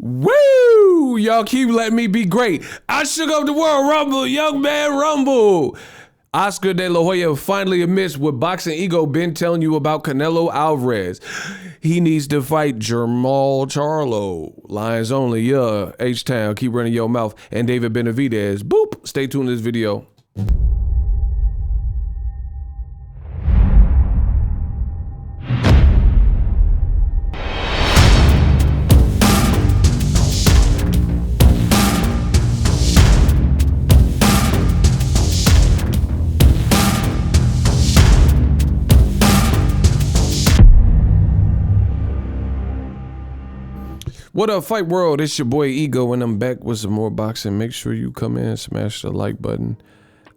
Woo! Y'all keep letting me be great. I shook up the world. Rumble, young man, rumble. Oscar De La Hoya finally admits what Boxing Ego been telling you about Canelo Alvarez. He needs to fight Jermall Charlo. Lions only, yeah. H-Town, keep running your mouth. And David Benavidez. Boop. Stay tuned to this video. What up, Fight World? It's your boy Ego, and I'm back with some more boxing. Make sure you come in and smash the like button.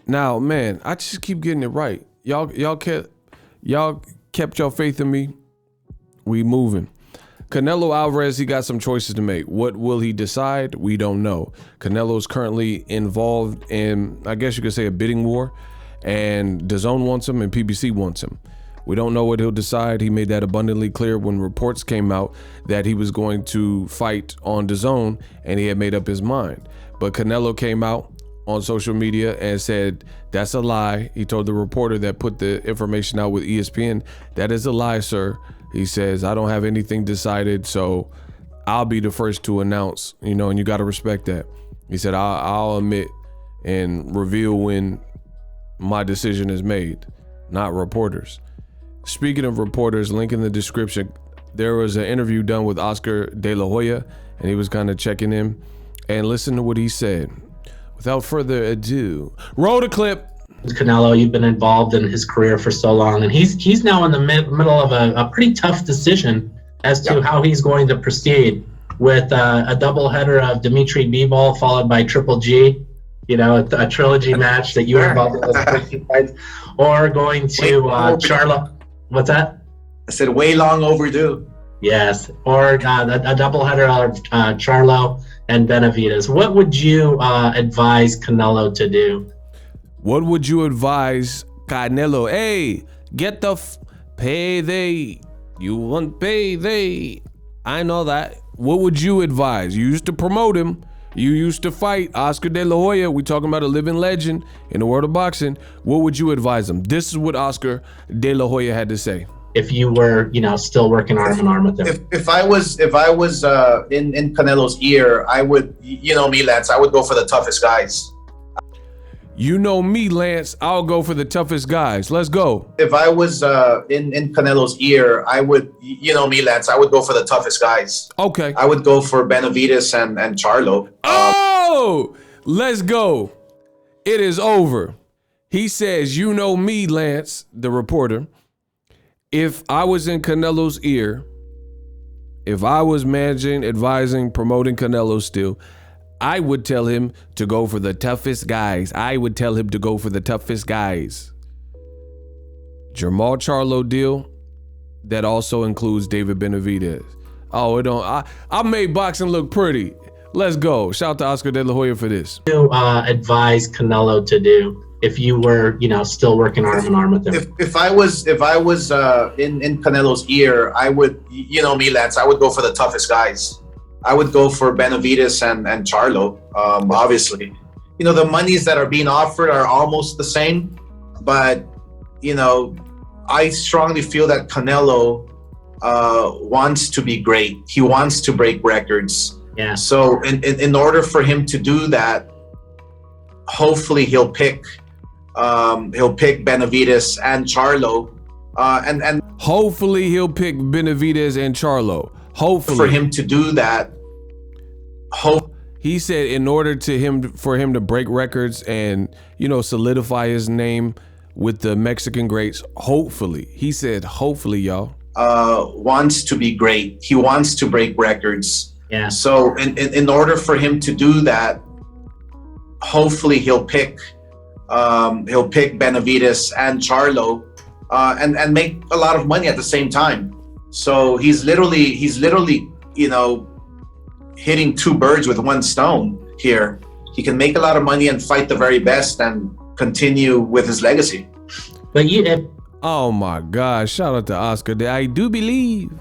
Now, man, I just keep getting it right. Y'all kept your faith in me. We moving. Canelo Alvarez, he got some choices to make. What will he decide? We don't know. Canelo's currently involved in, I guess you could say, a bidding war, and DAZN wants him and PBC wants him. We don't know what he'll decide. He made that abundantly clear when reports came out that he was going to fight on DAZN, and he had made up his mind. But Canelo came out on social media and said, that's a lie. He told the reporter that put the information out with ESPN, that is a lie, sir. He says, I don't have anything decided, so I'll be the first to announce, and you got to respect that. He said, I'll admit and reveal when my decision is made, not reporters. Speaking of reporters, link in the description. There was an interview done with Oscar De La Hoya, and he was kind of checking in. And listen to what he said. Without further ado, roll the clip. Canelo, you've been involved in his career for so long, and he's now in the middle of a pretty tough decision as to how he's going to proceed with a doubleheader of Dimitri Bivol followed by Triple G. A trilogy match that you were involved in those fights, or going to Charlo. What's that? I said way long overdue. Yes, or a doubleheader of Charlo and Benavidez. What would you advise Canelo to do? What would you advise Canelo? Hey, get the payday. You want payday. I know that. What would you advise? You used to promote him. You used to fight Oscar De La Hoya. We talking about a living legend in the world of boxing. What would you advise him? This is what Oscar De La Hoya had to say. If you were, still working arm in arm with him. If I was in Canelo's ear, I would, me, Lance, I would go for the toughest guys. You know me, Lance, I'll go for the toughest guys. Let's go. If I was in Canelo's ear, I would, me, Lance, I would go for the toughest guys. Okay. I would go for Benavidez and Charlo. Oh, let's go. It is over. He says, you know me, Lance, the reporter. If I was in Canelo's ear, if I was managing, advising, promoting Canelo still, I would tell him to go for the toughest guys. I would tell him to go for the toughest guys. Jermall Charlo deal, that also includes David Benavidez. Oh, it don't. I made boxing look pretty. Let's go. Shout out to Oscar De La Hoya for this. To advise Canelo to do if you were, still working arm in arm with him. If I was in Canelo's ear, I would, me, Lance, I would go for the toughest guys. I would go for Benavidez and Charlo, obviously. The monies that are being offered are almost the same, but, I strongly feel that Canelo wants to be great. He wants to break records. Yeah. So in order for him to do that, hopefully he'll pick Benavidez and Charlo, and hopefully he'll pick Benavidez and Charlo. Hopefully. For him to do that, he said in order for him to break records and solidify his name with the Mexican greats. Hopefully, he said, hopefully, y'all. Wants to be great. He wants to break records. Yeah. So in order for him to do that, hopefully he'll pick Benavidez and Charlo, and make a lot of money at the same time. So he's literally, hitting two birds with one stone here. He can make a lot of money and fight the very best and continue with his legacy. But oh my gosh, shout out to Oscar. I do believe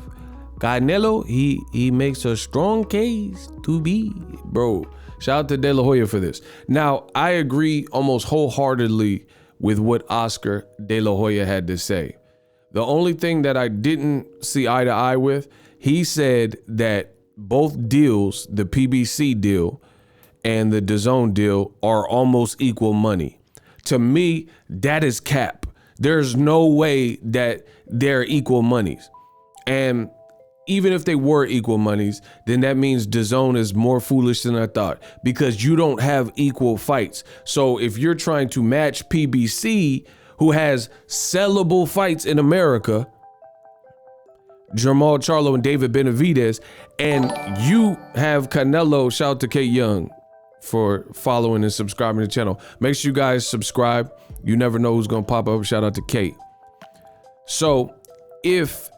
Canelo, he makes a strong case to be, bro. Shout out to De La Hoya for this. Now, I agree almost wholeheartedly with what Oscar De La Hoya had to say. The only thing that I didn't see eye to eye with, he said that both deals, the PBC deal and the DAZN deal, are almost equal money. To me, that is cap. There's no way that they're equal monies. And even if they were equal monies, then that means DAZN is more foolish than I thought, because you don't have equal fights. So if you're trying to match PBC, who has sellable fights in America, Jermall Charlo and David Benavidez, and you have Canelo, shout out to Kate Young for following and subscribing to the channel. Make sure you guys subscribe. You never know who's gonna pop up. Shout out to Kate. So if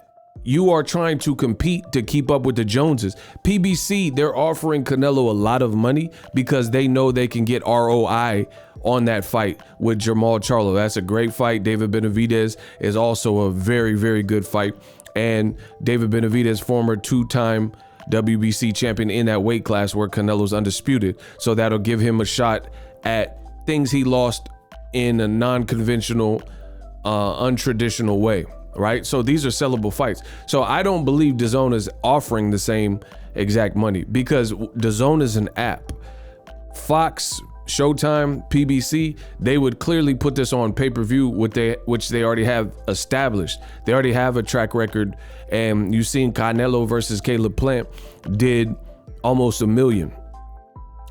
you are trying to compete to keep up with the Joneses, PBC, they're offering Canelo a lot of money because they know they can get ROI on that fight with Jermall Charlo. That's a great fight. David Benavidez is also a very, very good fight. And David Benavidez, former two-time WBC champion in that weight class where Canelo's undisputed. So that'll give him a shot at things he lost in a non-conventional, untraditional way, right? So these are sellable fights. So I don't believe DAZN is offering the same exact money, because DAZN is an app. Fox, Showtime, PBC, they would clearly put this on pay-per-view, which they already have established. They already have a track record, and you've seen Canelo versus Caleb Plant did almost $1 million,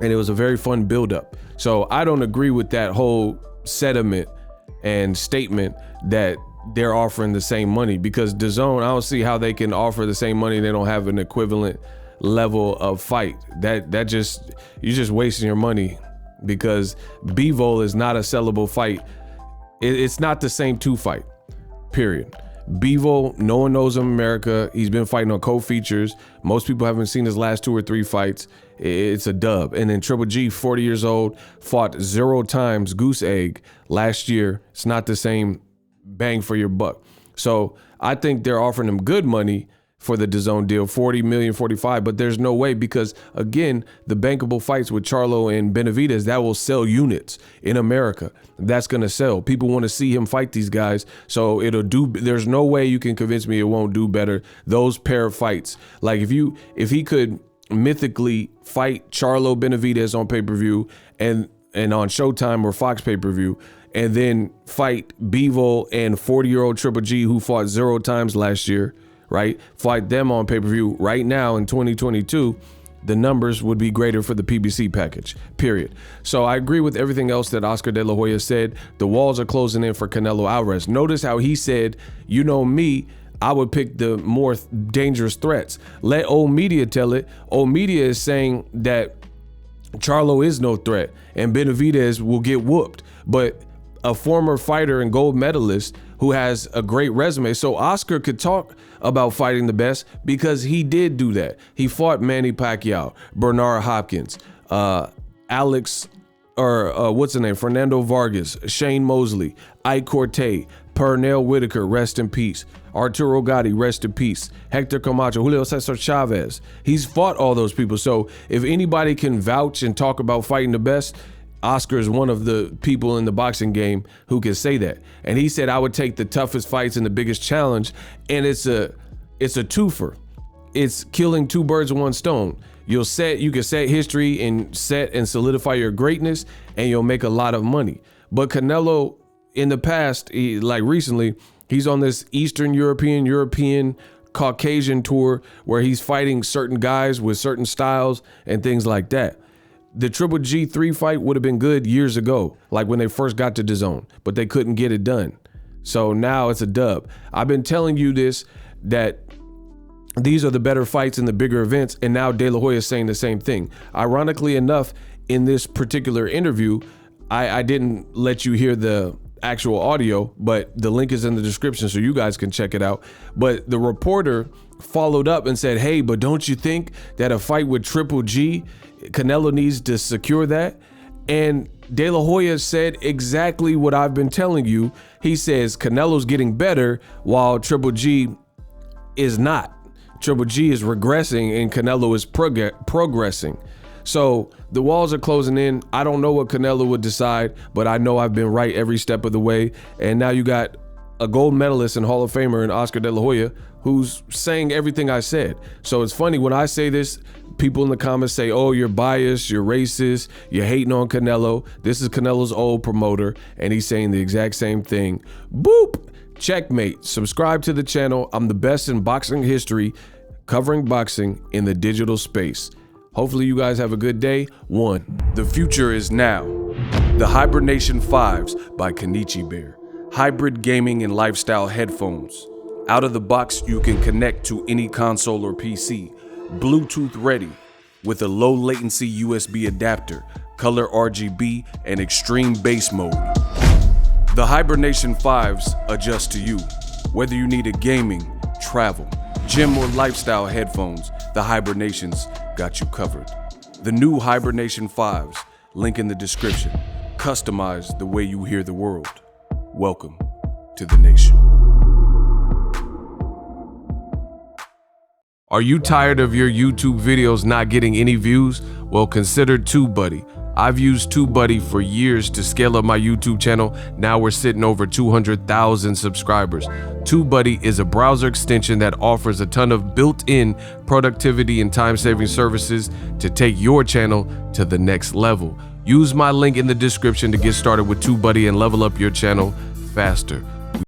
and it was a very fun build-up. So I don't agree with that whole sentiment and statement that they're offering the same money, because DAZN, I don't see how they can offer the same money. They don't have an equivalent level of fight. You're just wasting your money, because Bivol is not a sellable fight. It's not the same two fight, period. Bivol, no one knows him in America. He's been fighting on co-features. Most people haven't seen his last 2 or 3 fights. It's a dub. And then Triple G, 40 years old, fought 0 times goose egg last year. It's not the same bang for your buck. So I think they're offering him good money for the DAZN deal, 40 million, 45, but there's no way, because again, the bankable fights with Charlo and Benavidez, that will sell units in America. That's gonna sell. People want to see him fight these guys, so there's no way you can convince me it won't do better. Those pair of fights, like if he could mythically fight Charlo Benavidez on pay-per-view and on Showtime or Fox pay-per-view, and then fight Bivol and 40-year-old Triple G, who fought 0 times last year, right? Fight them on pay-per-view right now in 2022, the numbers would be greater for the PBC package, period. So I agree with everything else that Oscar De La Hoya said. The walls are closing in for Canelo Alvarez. Notice how he said, you know me, I would pick the more dangerous threats. Let old media tell it. Old media is saying that Charlo is no threat and Benavidez will get whooped. But a former fighter and gold medalist who has a great resume. So Oscar could talk about fighting the best because he did do that. He fought Manny Pacquiao, Bernard Hopkins, Fernando Vargas, Shane Mosley, Ike Corte, Pernell Whitaker, rest in peace. Arturo Gatti, rest in peace. Hector Camacho, Julio Cesar Chavez. He's fought all those people. So if anybody can vouch and talk about fighting the best, Oscar is one of the people in the boxing game who can say that. And he said, I would take the toughest fights and the biggest challenge. And it's a twofer. It's killing 2 birds with 1 stone. You can set history and set and solidify your greatness, and you'll make a lot of money. But Canelo in the past, like recently, he's on this Eastern European Caucasian tour where he's fighting certain guys with certain styles and things like that. The Triple G3 fight would have been good years ago, like when they first got to DAZN, but they couldn't get it done. So now it's a dub. I've been telling you this, that these are the better fights in the bigger events, and now De La Hoya is saying the same thing. Ironically enough, in this particular interview, I didn't let you hear the actual audio, but the link is in the description so you guys can check it out. But the reporter followed up and said, hey, but don't you think that a fight with Triple G, Canelo needs to secure that? And De La Hoya said exactly what I've been telling you. He says Canelo's getting better while Triple G is not. Triple G is regressing and Canelo is progressing. So the walls are closing in. I don't know what Canelo would decide, but I know I've been right every step of the way. And now you got a gold medalist and Hall of Famer in Oscar De La Hoya who's saying everything I said. So it's funny when I say this, people in the comments say, oh, you're biased, you're racist, you're hating on Canelo. This is Canelo's old promoter, and he's saying the exact same thing. Boop! Checkmate. Subscribe to the channel. I'm the best in boxing history, covering boxing in the digital space. Hopefully you guys have a good day. 1. The future is now. The Hibernation 5s by Kenichi Bear. Hybrid gaming and lifestyle headphones. Out of the box, you can connect to any console or PC. Bluetooth ready with a low latency USB adapter, color RGB, and extreme bass mode. The Hibernation 5s adjust to you. Whether you need a gaming, travel, gym, or lifestyle headphones, the Hibernations got you covered. The new Hibernation 5s, link in the description. Customize the way you hear the world. Welcome to the nation. Are you tired of your YouTube videos not getting any views? Well, consider TubeBuddy. I've used TubeBuddy for years to scale up my YouTube channel. Now we're sitting over 200,000 subscribers. TubeBuddy is a browser extension that offers a ton of built-in productivity and time-saving services to take your channel to the next level. Use my link in the description to get started with TubeBuddy and level up your channel faster.